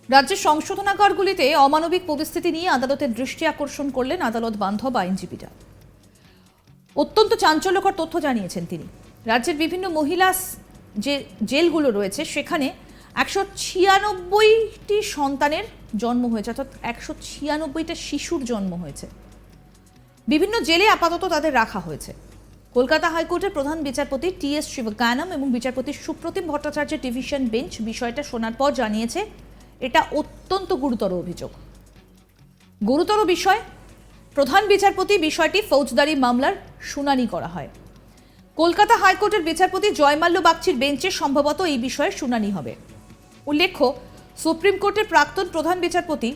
রাজ্যের সংশোধনাগারগুলিতে অমানবিক পরিস্থিতি নিয়ে আদালতের দৃষ্টি আকর্ষণ করলেন আদালত বান্ধব আইনজীবীরা। অত্যন্ত চাঞ্চল্যকর তথ্য জানিয়েছেন তিনি। রাজ্যের বিভিন্ন মহিলা যে জেলগুলো রয়েছে সেখানে 196টি সন্তানের জন্ম হয়েছে, অর্থাৎ 196টা শিশুর জন্ম হয়েছে। বিভিন্ন জেলে আপাতত তাদের রাখা হয়েছে। কলকাতা হাইকোর্টের প্রধান বিচারপতি টি.এস. শিবকানম এবং বিচারপতি সুপ্রতিম ভট্টাচার্যের ডিভিশন বেঞ্চ বিষয়টা শোনার পর জানিয়েছে এটা অত্যন্ত গুরুতর অভিযোগ, গুরুতর বিষয়। প্রধান বিচারপতি বিষয়টি ফৌজদারি মামলার শুনানি করা হয়। কলকাতা হাইকোর্টের বিচারপতি জয়মাল্য বাগচির বেঞ্চে সম্ভবত এই বিষয়ে শুনানি হবে। উল্লেখ্য, সুপ্রিম কোর্টের প্রাক্তন প্রধান বিচারপতি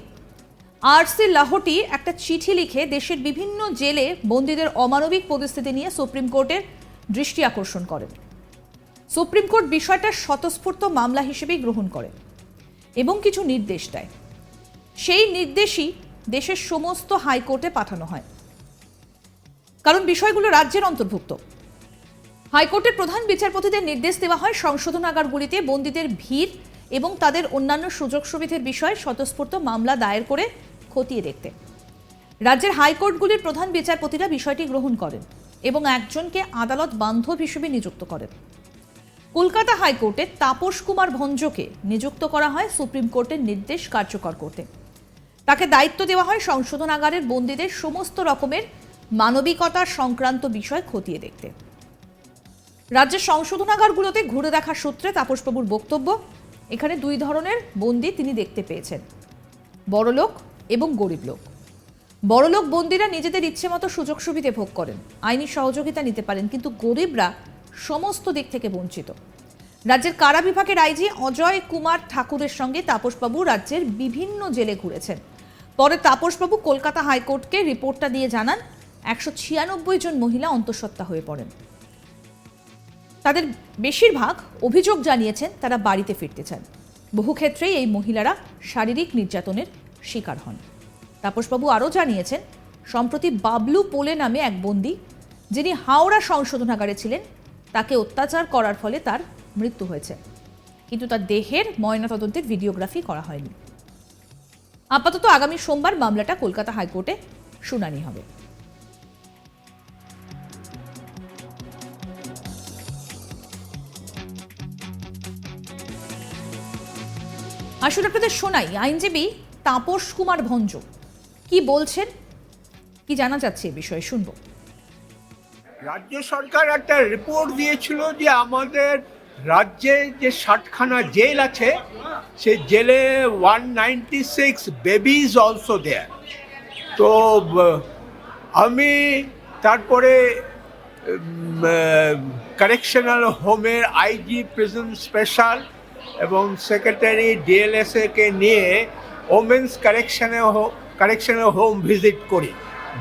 আর.সি. লাহোটি একটা চিঠি লিখে দেশের বিভিন্ন জেলে বন্দীদের অমানবিক পরিস্থিতি নিয়ে সুপ্রিম কোর্টের দৃষ্টি আকর্ষণ করেন। সুপ্রিম কোর্ট বিষয়টা স্বতঃস্ফূর্ত মামলা হিসেবেই গ্রহণ করে এবং কিছু নির্দেশ দেয়। সেই নির্দেশই দেশের সমস্ত হাইকোর্টে পাঠানো হয়, কারণ বিষয়গুলো রাজ্যের অন্তর্ভুক্ত। হাইকোর্টের প্রধান বিচারপতিদের নির্দেশ দেওয়া হয় সংশোধনাগারগুলিতে বন্দীদের ভিড় এবং তাদের অন্যান্য সুযোগ সুবিধার বিষয়ে স্বতঃস্ফূর্ত মামলা দায়ের করে খতিয়ে দেখতে। রাজ্যের হাইকোর্টগুলির প্রধান বিচারপতিরা বিষয়টি গ্রহণ করেন এবং একজনকে আদালত বান্ধব হিসেবে নিযুক্ত করেন। কলকাতা হাইকোর্টে তাপস কুমার ভঞ্জকে নিযুক্ত করা হয় সুপ্রিম কোর্টের নির্দেশ কার্যকর করতে। তাকে দায়িত্ব দেওয়া হয় সংশোধনাগারের বন্দীদের সমস্ত রকমের মানবিকতা সংক্রান্ত বিষয় খতিয়ে দেখতে। রাজ্যের সংশোধনাগারগুলোতে ঘুরে দেখার সূত্রে তাপসবাবুর বক্তব্য, এখানে দুই ধরনের বন্দী তিনি দেখতে পেয়েছেন, বড়লোক এবং গরিব লোক। বড়লোক বন্দীরা নিজেদের ইচ্ছে মতো সুযোগ সুবিধে ভোগ করেন, আইনি সহযোগিতা নিতে পারেন, কিন্তু গরিবরা সমস্ত দিক থেকে বঞ্চিত। রাজ্যের কারা বিভাগের আইজি অজয় কুমার ঠাকুরের সঙ্গে তাপসবাবু রাজ্যের বিভিন্ন জেলে ঘুরেছেন। পরে তাপসবাবু কলকাতা হাইকোর্টকে রিপোর্টটা দিয়ে জানান 196 জন মহিলা অন্তঃসত্ত্বা হয়ে পড়েন। তাদের বেশিরভাগ অভিযোগ জানিয়েছেন তারা বাড়িতে ফিরতে চান। বহু ক্ষেত্রেই এই মহিলারা শারীরিক নির্যাতনের শিকার হন। তাপসবাবু আরও জানিয়েছেন, সম্প্রতি বাবলু পোলে নামে এক বন্দী, যিনি হাওড়া সংশোধনাগারে ছিলেন, তাকে অত্যাচার করার ফলে তার মৃত্যু হয়েছে, কিন্তু তার দেহের ময়নাতদন্তের ভিডিওগ্রাফি করা হয়নি। আপাতত আগামী সোমবার মামলাটা কলকাতা হাইকোর্টে শুনানি হবে। আসুন আপনাদের শোনাই আইনজীবী তাপস কুমার ভঞ্জ কি বলছেন, কি জানা যাচ্ছে এ বিষয়ে শুনবো। রাজ্য সরকার একটা রিপোর্ট দিয়েছিল যে আমাদের রাজ্যে যে 60খানা জেল আছে সেই জেলে 196 বেবিজ অলসো দেয়ার। তো আমি তারপরে কারেকশনাল হোমের আইজি প্রিজন স্পেশাল এবং সেক্রেটারি ডিএলএসএকে নিয়ে ওমেন্স কারেকশনাল হোম ভিজিট করি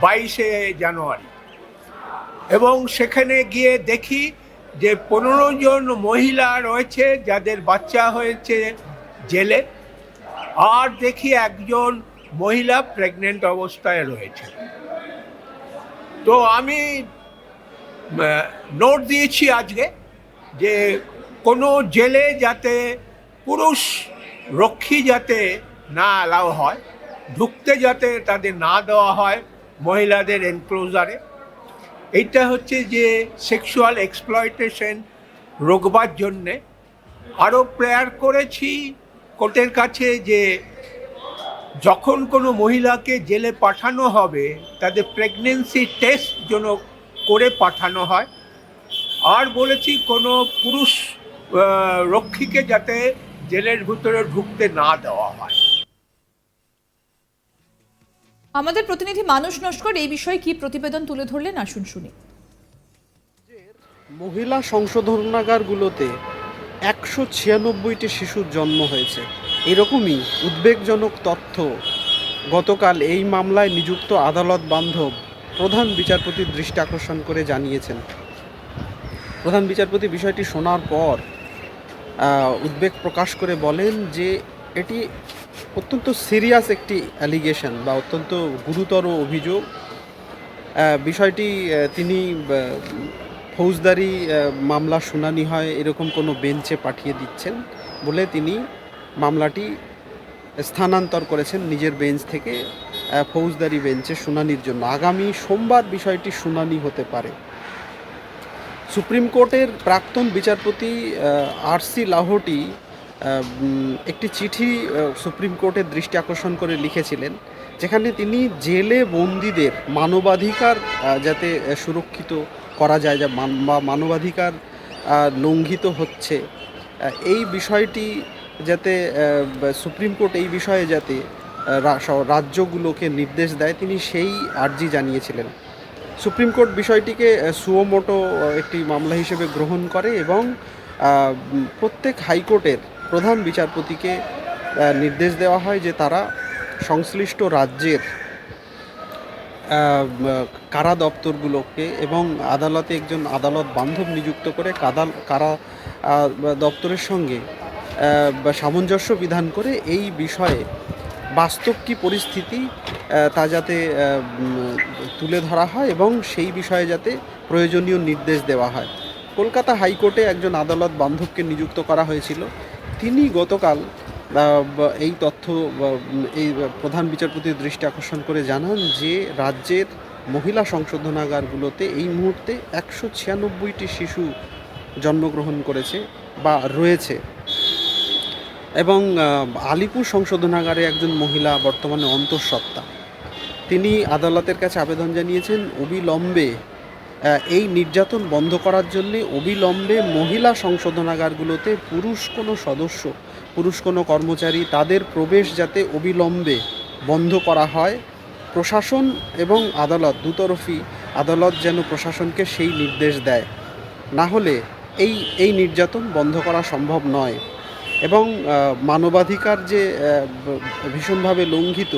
22শে জানুয়ারি, এবং সেখানে গিয়ে দেখি যে 15 জন মহিলা রয়েছে যাদের বাচ্চা হয়েছে জেলে, আর দেখি একজন মহিলা প্রেগনেন্ট অবস্থায় রয়েছে। তো আমি নোট দিয়েছি আজকে যে কোনো জেলে যাতে পুরুষ রক্ষী যাতে না অ্যালাউ হয়, ঢুকতে যাতে তাদের না দেওয়া হয় মহিলাদের এনক্লোজারে। এইটা হচ্ছে যে সেক্সুয়াল এক্সপ্লয়টেশন রোকবার জন্যে। আরও প্রেয়ার করেছি কোর্টের কাছে যে যখন কোনো মহিলাকে জেলে পাঠানো হবে তাদের প্রেগনেন্সি টেস্ট যেন করে পাঠানো হয়, আর বলেছি কোনো পুরুষ রক্ষীকে যাতে জেলের ভিতরে ঢুকতে না দেওয়া হয়। আমাদের প্রতিনিধি মানুষ নস্কর এই বিষয়ে কি প্রতিবেদন তুলে ধরলেন, আসুন শুনি। মহিলা সংশোধনাগারগুলোতে 196টি শিশুর জন্ম হয়েছে, এরকমই উদ্বেগজনক তথ্য গতকাল এই মামলায় নিযুক্ত আদালত বান্ধব প্রধান বিচারপতির দৃষ্টি আকর্ষণ করে জানিয়েছেন। প্রধান বিচারপতি বিষয়টি শোনার পর উদ্বেগ প্রকাশ করে বলেন যে এটি অত্যন্ত সিরিয়াস একটি অ্যালিগেশন বা অত্যন্ত গুরুতর অভিযোগ। বিষয়টি তিনি ফৌজদারি মামলা শুনানি হয় এরকম কোনো বেঞ্চে পাঠিয়ে দিচ্ছেন বলে তিনি মামলাটি স্থানান্তর করেছেন নিজের বেঞ্চ থেকে ফৌজদারি বেঞ্চে শুনানির জন্য। আগামী সোমবার বিষয়টি শুনানি হতে পারে। সুপ্রিম কোর্টের প্রাক্তন বিচারপতি আর.সি. লাহোটি একটি চিঠি সুপ্রিম কোর্টের দৃষ্টি আকর্ষণ করে লিখেছিলেন, যেখানে তিনি জেলে বন্দীদের মানবাধিকার যাতে সুরক্ষিত করা যায়, বা মানবাধিকার লঙ্ঘিত হচ্ছে এই বিষয়টি যাতে সুপ্রিম কোর্ট এই বিষয়ে যাতে রাজ্যগুলোকে নির্দেশ দেয়, তিনি সেই আর্জি জানিয়েছিলেন। সুপ্রিম কোর্ট বিষয়টিকে সুওমোটো একটি মামলা হিসেবে গ্রহণ করে এবং প্রত্যেক হাইকোর্টের প্রধান বিচারপতিকে নির্দেশ দেওয়া হয় যে তারা সংশ্লিষ্ট রাজ্যের কারা দপ্তরগুলোকে এবং আদালতে একজন আদালত বান্ধব নিযুক্ত করে কারা দপ্তরের সঙ্গে সামঞ্জস্য বিধান করে এই বিষয়ে বাস্তব কী পরিস্থিতি তা যাতে তুলে ধরা হয় এবং সেই বিষয়ে যাতে প্রয়োজনীয় নির্দেশ দেওয়া হয়। কলকাতা হাইকোর্টে একজন আদালত বান্ধবকে নিযুক্ত করা হয়েছিল। তিনি গতকাল এই তথ্য এই প্রধান বিচারপতির দৃষ্টি আকর্ষণ করে জানান যে রাজ্যের মহিলা সংশোধনাগারগুলোতে এই মুহূর্তে 196টি শিশু জন্মগ্রহণ করেছে বা রয়েছে এবং আলিপুর সংশোধনাগারে একজন মহিলা বর্তমানে অন্তঃসত্ত্বা। তিনি আদালতের কাছে আবেদন জানিয়েছেন অবিলম্বে এই নির্যাতন বন্ধ করার জন্যে অবিলম্বে মহিলা সংশোধনাগারগুলোতে পুরুষ কোনো কর্মচারী তাদের প্রবেশ যাতে অবিলম্বে বন্ধ করা হয়। প্রশাসন এবং আদালত দুতরফি আদালত যেন প্রশাসনকে সেই নির্দেশ দেয়, না হলে এই নির্যাতন বন্ধ করা সম্ভব নয় এবং মানবাধিকার যে ভীষণভাবে লঙ্ঘিত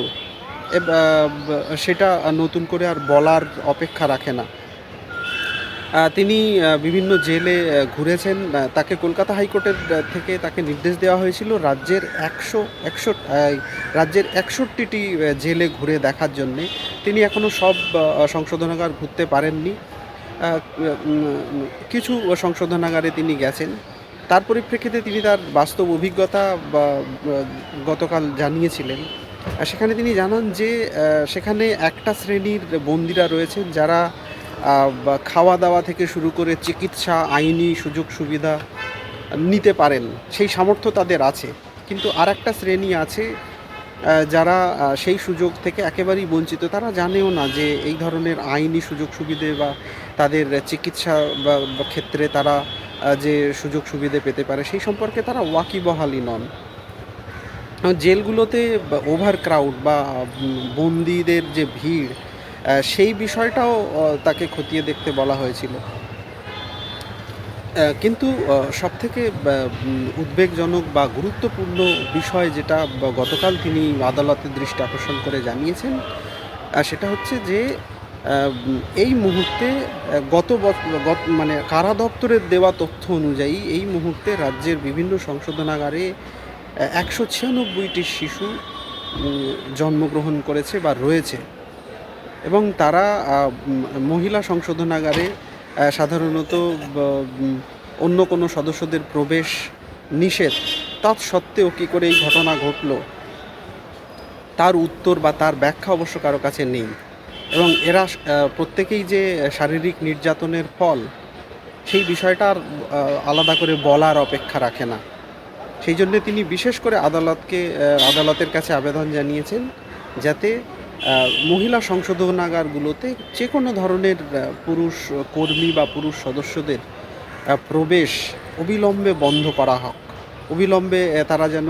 সেটা নতুন করে আর বলার অপেক্ষা রাখে না। তিনি বিভিন্ন জেলে ঘুরেছেন। তাকে কলকাতা হাইকোর্টের থেকে তাকে নির্দেশ দেওয়া হয়েছিল রাজ্যের 61টি জেলে ঘুরে দেখার জন্যে। তিনি এখনও সব সংশোধনাগার ঘুরতে পারেননি। কিছু সংশোধনাগারে তিনি গেছেন। তার পরিপ্রেক্ষিতে তিনি তার বাস্তব অভিজ্ঞতা গতকাল জানিয়েছিলেন। সেখানে তিনি জানান যে সেখানে একটা শ্রেণীর বন্দীরা রয়েছেন যারা খাওয়া দাওয়া থেকে শুরু করে চিকিৎসা, আইনি সুযোগ সুবিধা নিতে পারেন, সেই সামর্থ্য তাদের আছে। কিন্তু আর একটা শ্রেণী আছে যারা সেই সুযোগ থেকে একেবারেই বঞ্চিত। তারা জানেও না যে এই ধরনের আইনি সুযোগ সুবিধে বা তাদের চিকিৎসা বা ক্ষেত্রে তারা যে সুযোগ সুবিধে পেতে পারে সেই সম্পর্কে তারা ওয়াকিবহালই নন। জেলগুলোতে ওভারক্রাউড বা বন্দীদের যে ভিড়, সেই বিষয়টাও তাকে খতিয়ে দেখতে বলা হয়েছিল। কিন্তু সবথেকে উদ্বেগজনক বা গুরুত্বপূর্ণ বিষয় যেটা গতকাল তিনি আদালতের দৃষ্টি আকর্ষণ করে জানিয়েছেন, সেটা হচ্ছে যে এই মুহূর্তে মানে কারা দপ্তরের দেওয়া তথ্য অনুযায়ী এই মুহূর্তে রাজ্যের বিভিন্ন সংশোধনাগারে 196টি শিশু জন্মগ্রহণ করেছে বা রয়েছে এবং তারা মহিলা সংশোধনাগারে সাধারণত অন্য কোনো সদস্যদের প্রবেশ নিষেধ, তৎসত্ত্বেও কী করে এই ঘটনা ঘটল তার উত্তর বা তার ব্যাখ্যা অবশ্য কারো কাছে নেই এবং এরা প্রত্যেকেই যে শারীরিক নির্যাতনের ফল সেই বিষয়টা আর আলাদা করে বলার অপেক্ষা রাখে না। সেই জন্য তিনি বিশেষ করে আদালতের কাছে আবেদন জানিয়েছেন যাতে মহিলা সংশোধনাগারগুলোতে যে কোনো ধরনের পুরুষ কর্মী বা পুরুষ সদস্যদের প্রবেশ অবিলম্বে বন্ধ করা হোক, অবিলম্বে তারা যেন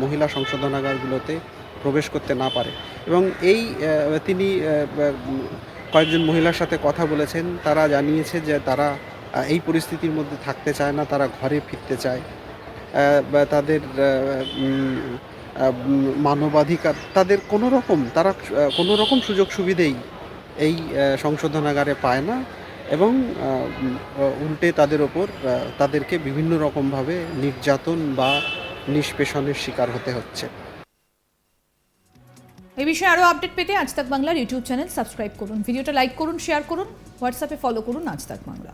মহিলা সংশোধনাগারগুলোতে প্রবেশ করতে না পারে। এবং তিনি কয়েকজন মহিলার সাথে কথা বলেছেন, তারা জানিয়েছে যে তারা এই পরিস্থিতির মধ্যে থাকতে চায় না, তারা ঘরে ফিরতে চায়। তাদের মানবাধিকার, তাদের তারা কোনো রকম সুযোগ সুবিধেই এই সংশোধনাগারে পায় না এবং উল্টে তাদের ওপর তাদেরকে বিভিন্ন রকমভাবে নির্যাতন বা নিষ্পেষণের শিকার হতে হচ্ছে। এই বিষয়ে আরও আপডেট পেতে আজ তাক বাংলার ইউটিউব চ্যানেল সাবস্ক্রাইব করুন, ভিডিওটা লাইক করুন, শেয়ার করুন, হোয়াটসঅ্যাপে ফলো করুন আজ তাক বাংলা।